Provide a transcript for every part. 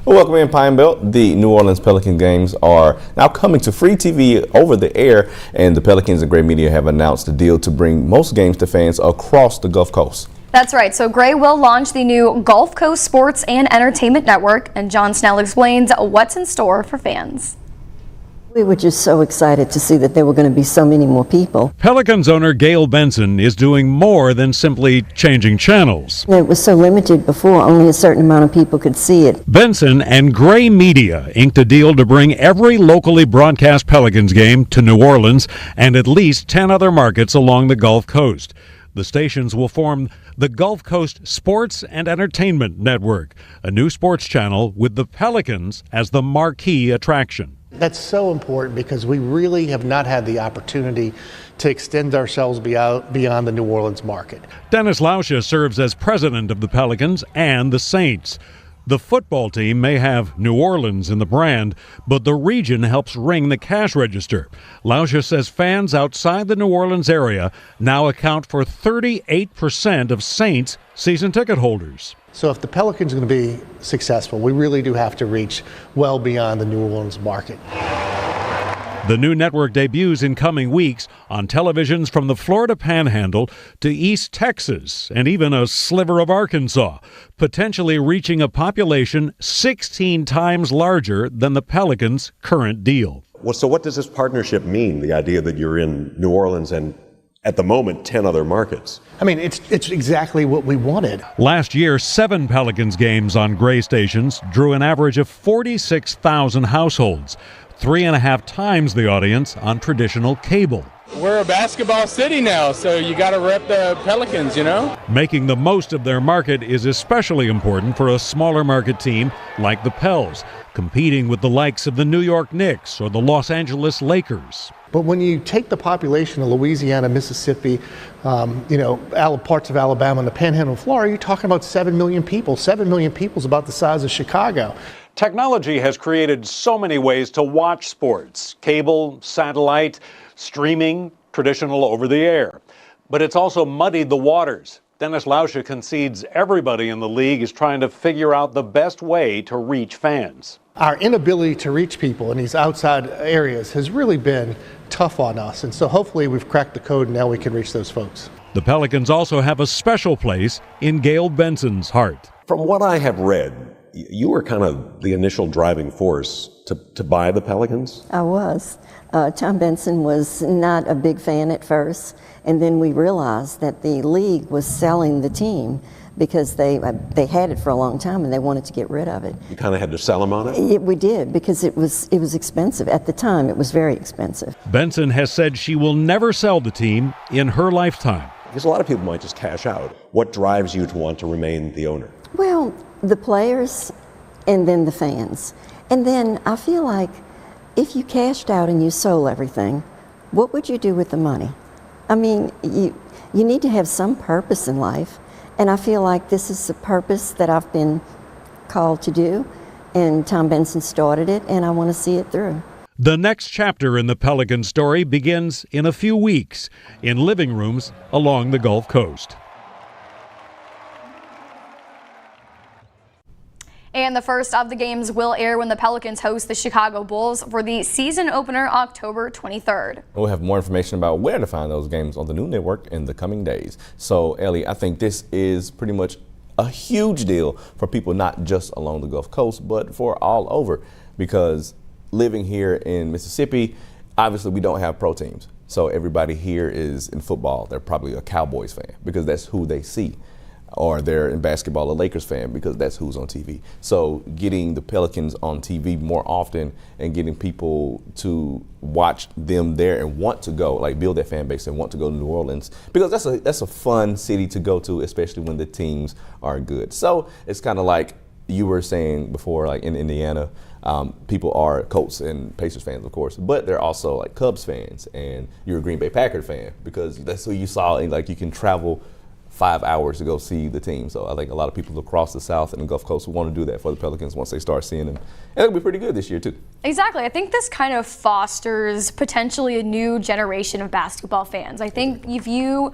Well, welcome in, Pine Belt. The New Orleans Pelicans games are now coming to free TV over the air, and the Pelicans and GrayMedia have announced a deal to bring most games to fans across the Gulf Coast. That's right. So Gray will launch the new Gulf Coast Sports and Entertainment Network, and John Snell explains what's in store for fans. We were just so excited to see that there were going to be so many more people. Pelicans owner Gail Benson is doing more than simply changing channels. It was so limited before, only a certain amount of people could see it. Benson and GrayMedia inked a deal to bring every locally broadcast Pelicans game to New Orleans and at least 10 other markets along the Gulf Coast. The stations will form the Gulf Coast Sports and Entertainment Network, a new sports channel with the Pelicans as the marquee attraction. That's so important because we really have not had the opportunity to extend ourselves beyond the New Orleans market. Dennis Lauscha serves as president of the Pelicans and the Saints. The football team may have New Orleans in the brand, but the region helps ring the cash register. Lauscha says fans outside the New Orleans area now account for 38% of Saints season ticket holders. So if the Pelicans are going to be successful, we really do have to reach well beyond the New Orleans market. The new network debuts in coming weeks on televisions from the Florida Panhandle to East Texas and even a sliver of Arkansas, potentially reaching a population 16 times larger than the Pelicans' current deal. Well, so what does this partnership mean, the idea that you're in New Orleans and at the moment 10 other markets? I mean, it's exactly what we wanted. Last year, 7 Pelicans games on Gray stations drew an average of 46,000 households, 3.5 times the audience on traditional cable. We're a basketball city now, so you got to rep the Pelicans, you know? Making the most of their market is especially important for a smaller market team like the Pels, competing with the likes of the New York Knicks or the Los Angeles Lakers. But when you take the population of Louisiana, Mississippi, parts of Alabama and the Panhandle of Florida, you're talking about 7 million people. 7 million people is about the size of Chicago. Technology has created so many ways to watch sports: cable, satellite, streaming, traditional over the air. But it's also muddied the waters. Dennis Lauscha concedes everybody in the league is trying to figure out the best way to reach fans. Our inability to reach people in these outside areas has really been tough on us, and so hopefully we've cracked the code and now we can reach those folks. The Pelicans also have a special place in Gail Benson's heart. From what I have read, you were kind of the initial driving force to buy the Pelicans? I was. Tom Benson was not a big fan at first, and then we realized that the league was selling the team because they had it for a long time and they wanted to get rid of it. You kind of had to sell them on it? We did, because it was expensive. At the time, it was very expensive. Benson has said she will never sell the team in her lifetime. Because a lot of people might just cash out. What drives you to want to remain the owner? Well, the players and then the fans. And then I feel like if you cashed out and you sold everything, what would you do with the money? I mean, you need to have some purpose in life. And I feel like this is the purpose that I've been called to do. And Tom Benson started it, and I want to see it through. The next chapter in the Pelican story begins in a few weeks in living rooms along the Gulf Coast. And the first of the games will air when the Pelicans host the Chicago Bulls for the season opener October 23rd. We'll have more information about where to find those games on the new network in the coming days. So, Ellie, I think this is pretty much a huge deal for people not just along the Gulf Coast, but for all over. Because living here in Mississippi, obviously we don't have pro teams. So everybody here is in football. They're probably a Cowboys fan because that's who they see. Or they're in basketball a Lakers fan because that's who's on TV. So getting the Pelicans on TV more often and getting people to watch them there and want to go, like build that fan base and want to go to New Orleans, because that's a fun city to go to, especially when the teams are good. So it's kind of like you were saying before, like in Indiana, people are Colts and Pacers fans, of course, but they're also like Cubs fans, and you're a Green Bay Packers fan because that's who you saw, and like you can travel 5 hours to go see the team. So I think a lot of people across the South and the Gulf Coast will want to do that for the Pelicans once they start seeing them. And it'll be pretty good this year too. Exactly. I think this kind of fosters potentially a new generation of basketball fans. I think if you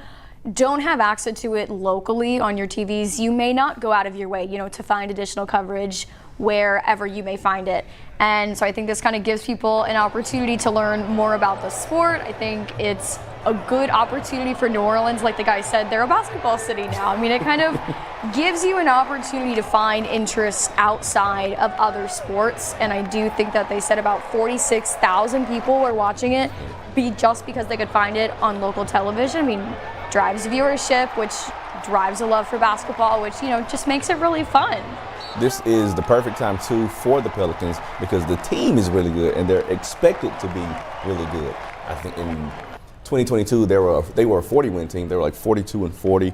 don't have access to it locally on your TVs, you may not go out of your way, to find additional coverage wherever you may find it. And so I think this kind of gives people an opportunity to learn more about the sport. I think it's a good opportunity for New Orleans. Like the guy said, they're a basketball city now. I mean, it kind of gives you an opportunity to find interests outside of other sports. And I do think that they said about 46,000 people were watching it just because they could find it on local television. I mean, drives viewership, which drives a love for basketball, which, you know, just makes it really fun. This is the perfect time, too, for the Pelicans because the team is really good and they're expected to be really good. I think in 2022, they were a 40-win team. They were like 42-40,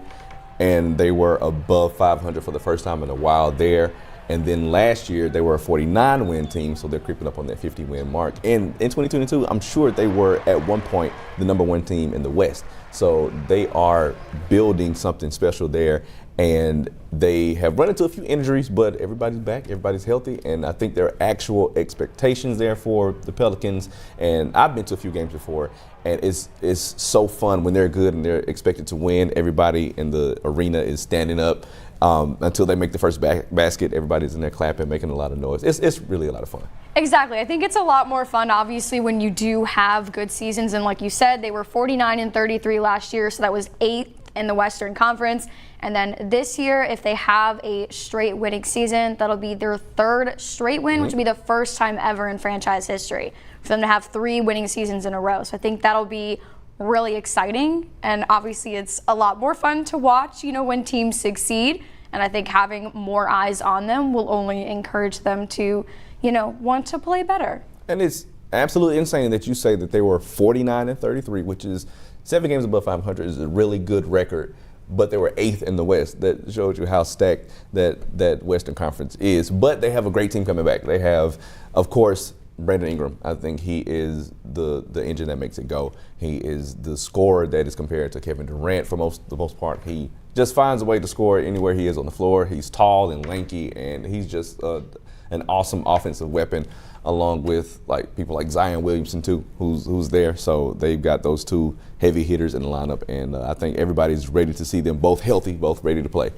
and they were above 500 for the first time in a while there. And then last year, they were a 49-win team, so they're creeping up on that 50-win mark. And in 2022, I'm sure they were at one point the #1 team in the West. So they are building something special there. And they have run into a few injuries, but everybody's back, everybody's healthy, and I think there are actual expectations there for the Pelicans. And I've been to a few games before, and it's so fun when they're good and they're expected to win. Everybody in the arena is standing up until they make the first basket. Everybody's in there clapping, making a lot of noise. It's really a lot of fun. Exactly. I think it's a lot more fun, obviously, when you do have good seasons. And like you said, they were 49-33 last year, so that was 8th in the Western Conference. And then this year, if they have a straight winning season, that'll be their 3rd straight win, which will be the first time ever in franchise history for them to have 3 winning seasons in a row. So I think that'll be really exciting. And obviously, it's a lot more fun to watch, you know, when teams succeed. And I think having more eyes on them will only encourage them to, you know, want to play better. And it's absolutely insane that you say that they were 49-33, which is 7 games above 500 is a really good record. But they were 8th in the West. That shows you how stacked that Western Conference is. But they have a great team coming back. They have, of course, Brandon Ingram. I think he is the engine that makes it go. He is the scorer that is compared to Kevin Durant for the most part. He just finds a way to score anywhere he is on the floor. He's tall and lanky, and he's just an awesome offensive weapon, along with like people like Zion Williamson too, who's there. So they've got those 2 heavy hitters in the lineup, and I think everybody's ready to see them both healthy, both ready to play.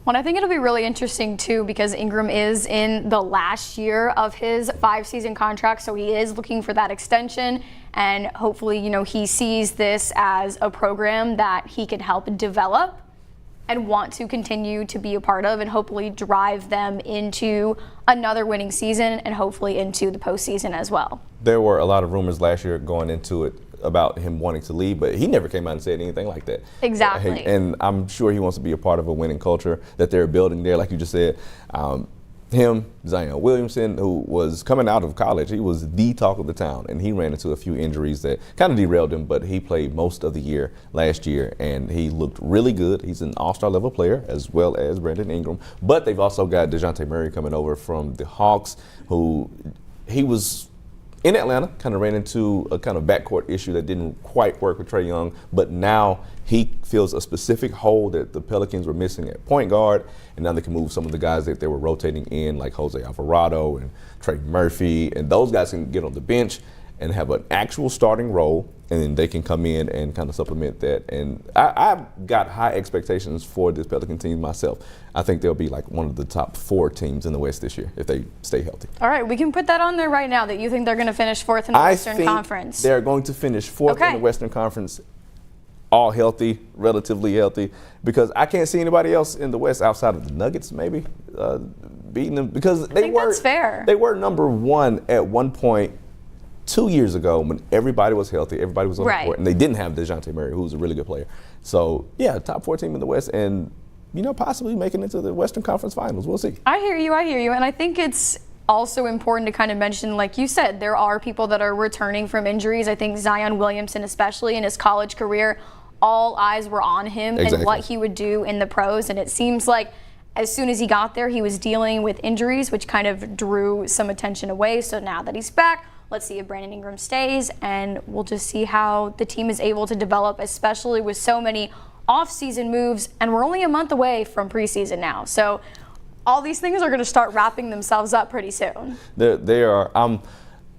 Well, I think it'll be really interesting too because Ingram is in the last year of his 5-season contract, so he is looking for that extension, and hopefully, you know, he sees this as a program that he can help develop and want to continue to be a part of and hopefully drive them into another winning season and hopefully into the postseason as well. There were a lot of rumors last year going into it about him wanting to leave, but he never came out and said anything like that. Exactly. And I'm sure he wants to be a part of a winning culture that they're building there, like you just said. Him, Zion Williamson, who was coming out of college, he was the talk of the town, and he ran into a few injuries that kind of derailed him, but he played most of the year last year, and he looked really good. He's an all-star level player, as well as Brandon Ingram. But they've also got DeJounte Murray coming over from the Hawks, who he was in Atlanta, kind of ran into a kind of backcourt issue that didn't quite work with Trae Young, but now he fills a specific hole that the Pelicans were missing at point guard, and now they can move some of the guys that they were rotating in, like Jose Alvarado and Trey Murphy, and those guys can get on the bench and have an actual starting role, and then they can come in and kind of supplement that. And I've got high expectations for this Pelican team myself. I think they'll be like one of the top 4 teams in the West this year if they stay healthy. All right, we can put that on there right now that you think they're going to finish 4th in the Western Conference. They're going to finish 4th in the Western Conference, all healthy, relatively healthy, because I can't see anybody else in the West outside of the Nuggets maybe beating them, because that's fair. They were #1 at one point 2 years ago when everybody was healthy, everybody was on the court, and they didn't have DeJounte Murray, who's a really good player. So, yeah, top 4 team in the West, and, you know, possibly making it to the Western Conference Finals. We'll see. I hear you, and I think it's also important to kind of mention, like you said, there are people that are returning from injuries. I think Zion Williamson, especially in his college career, all eyes were on him and what he would do in the pros, and it seems like as soon as he got there, he was dealing with injuries, which kind of drew some attention away. So now that he's back, let's see if Brandon Ingram stays, and we'll just see how the team is able to develop, especially with so many off-season moves, and we're only a month away from preseason now. So all these things are going to start wrapping themselves up pretty soon. They are. I'm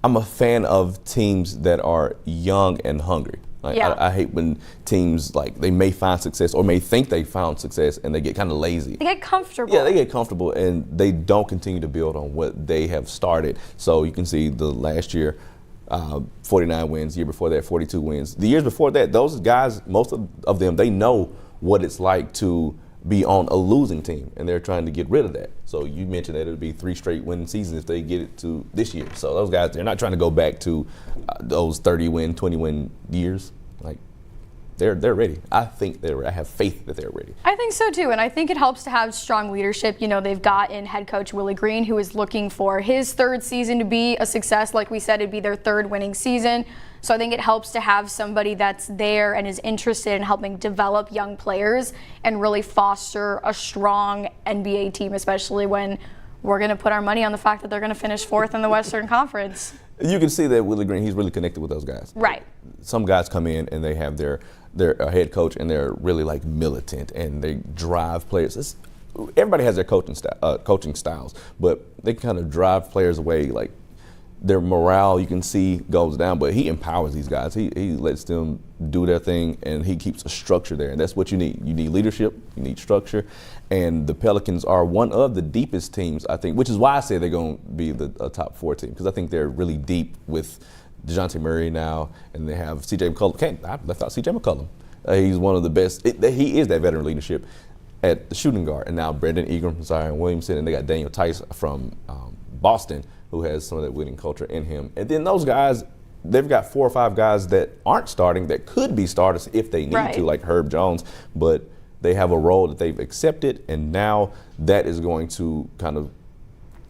a fan of teams that are young and hungry. Like, Yeah. I hate when teams, like, they may find success or may think they found success and they get kind of lazy. They get comfortable. Yeah, they get comfortable and they don't continue to build on what they have started. So you can see the last year, 49 wins, year before that, 42 wins. The years before that, those guys, most of them, they know what it's like to be on a losing team, and they're trying to get rid of that. So you mentioned that it would be 3 straight winning seasons if they get it to this year. So those guys, they're not trying to go back to those 30-win, 20-win years. Like, they're ready. I think they're ready. I have faith that they're ready. I think so too, and I think it helps to have strong leadership. You know, they've got in head coach Willie Green, who is looking for his 3rd season to be a success. Like we said, it'd be their 3rd winning season. So I think it helps to have somebody that's there and is interested in helping develop young players and really foster a strong NBA team, especially when we're going to put our money on the fact that they're going to finish 4th in the Western Conference. You can see that Willie Green, he's really connected with those guys. Right. Some guys come in and they have their head coach and they're really like militant and they drive players. Everybody has their coaching styles, but they kind of drive players away. Like, their morale, you can see, goes down, but he empowers these guys. He lets them do their thing, and he keeps a structure there, and that's what you need. You need leadership, you need structure, and the Pelicans are one of the deepest teams, I think, which is why I say they're going to be a top 4 team, because I think they're really deep with DeJounte Murray now, and they have C.J. McCollum. I left out C.J. McCollum. He's one of the best. He is that veteran leadership at the shooting guard, and now Brandon Ingram, Zion Williamson, and they got Daniel Tice from Boston, who has some of that winning culture in him. And then those guys, they've got 4 or 5 guys that aren't starting that could be starters if they need to, like Herb Jones, but they have a role that they've accepted, and now that is going to kind of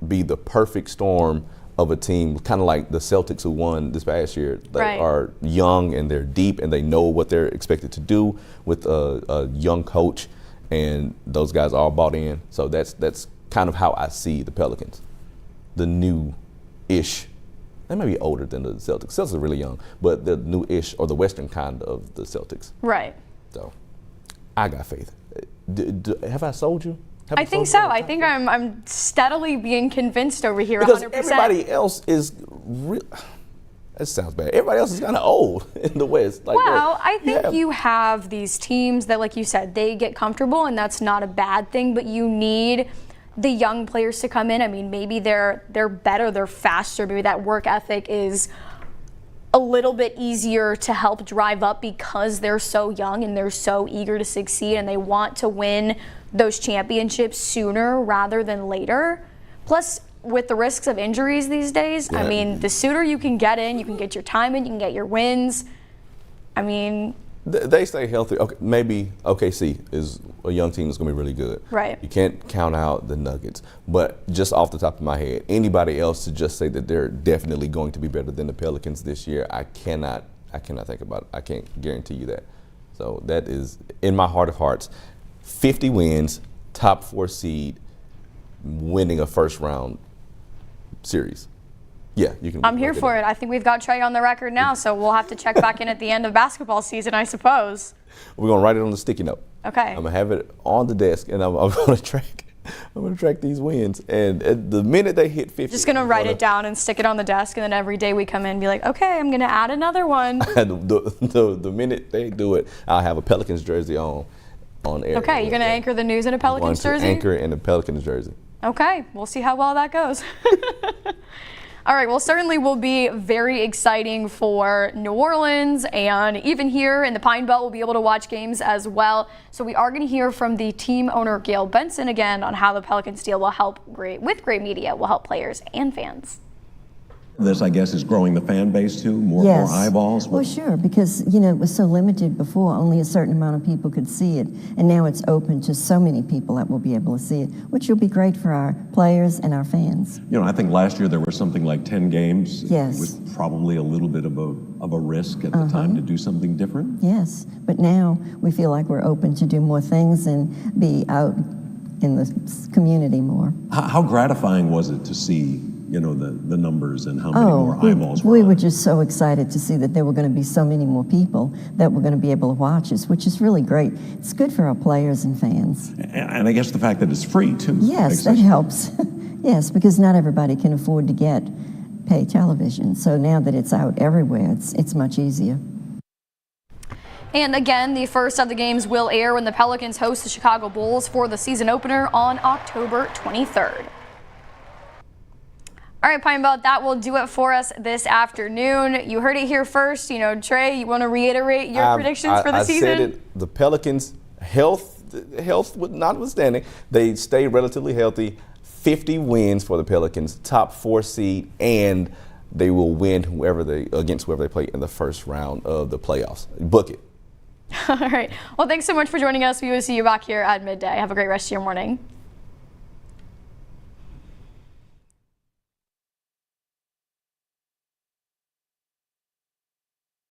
be the perfect storm of a team, kind of like the Celtics who won this past year, that are young and they're deep and they know what they're expected to do with a young coach, and those guys are all bought in. So that's kind of how I see the Pelicans. The new-ish, they may be older than the Celtics. Celtics are really young, but the new-ish or the Western kind of the Celtics. Right. So I got faith. Have I sold you? I think so. I think I'm steadily being convinced over here. Because 100%. everybody else is real. That sounds bad. Everybody else is kind of old in the West. Like, well, I think you have these teams that, like you said, they get comfortable, and that's not a bad thing, but you need the young players to come in. I mean, maybe they're better, they're faster, maybe that work ethic is a little bit easier to help drive up because they're so young and they're so eager to succeed and they want to win those championships sooner rather than later. Plus, with the risks of injuries these days, I mean, the sooner you can get in, you can get your time in, you can get your wins. I mean, they stay healthy. Okay, maybe OKC is a young team that's going to be really good. Right. You can't count out the Nuggets. But just off the top of my head, anybody else to just say that they're definitely going to be better than the Pelicans this year, I cannot think about it. I can't guarantee you that. So that is, in my heart of hearts, 50 wins, top 4 seed, winning a first round series. Yeah, you can. I'm here for it. I think we've got Trey on the record now, so we'll have to check back in at the end of basketball season, I suppose. We're gonna write it on the sticky note. Okay. I'm gonna have it on the desk, and I'm gonna track these wins. And the minute they hit 50, just gonna write it down and stick it on the desk, and then every day we come in and be like, okay, I'm gonna add another one. the minute they do it, I'll have a Pelicans jersey on air. Okay, you're gonna anchor the news in a Pelicans jersey? Anchor in a Pelicans jersey. Okay, we'll see how well that goes. All right, well, certainly will be very exciting for New Orleans, and even here in the Pine Belt, we'll be able to watch games as well. So we are going to hear from the team owner, Gail Benson, again on how the Pelicans deal will help with GrayMedia, will help players and fans. This, I guess, is growing the fan base too, more eyeballs. Well, sure, because, you know, it was so limited before, only a certain amount of people could see it, and now it's open to so many people that will be able to see it, which will be great for our players and our fans. You know, I think last year there were something like 10 games. Yes. It was probably a little bit of a risk at the time to do something different. Yes, but now we feel like we're open to do more things and be out in the community more. How gratifying was it to see, you know, the numbers and how many more eyeballs were we on were it? just so excited to see that there were going to be so many more people that were going to be able to watch us, which is really great. It's good for our players and fans. And I guess the fact that it's free too. Yes, that helps. Yes, because not everybody can afford to get pay television. So now that it's out everywhere, it's much easier. And again, the first of the games will air when the Pelicans host the Chicago Bulls for the season opener on October 23rd. All right, Pine Belt, that will do it for us this afternoon. You heard it here first. You know, Trey, you want to reiterate your predictions for the season? I said it, the Pelicans, health notwithstanding, they stay relatively healthy. 50 wins for the Pelicans, top 4 seed, and they will win against whoever they play in the first round of the playoffs. Book it. All right. Well, thanks so much for joining us. We will see you back here at midday. Have a great rest of your morning.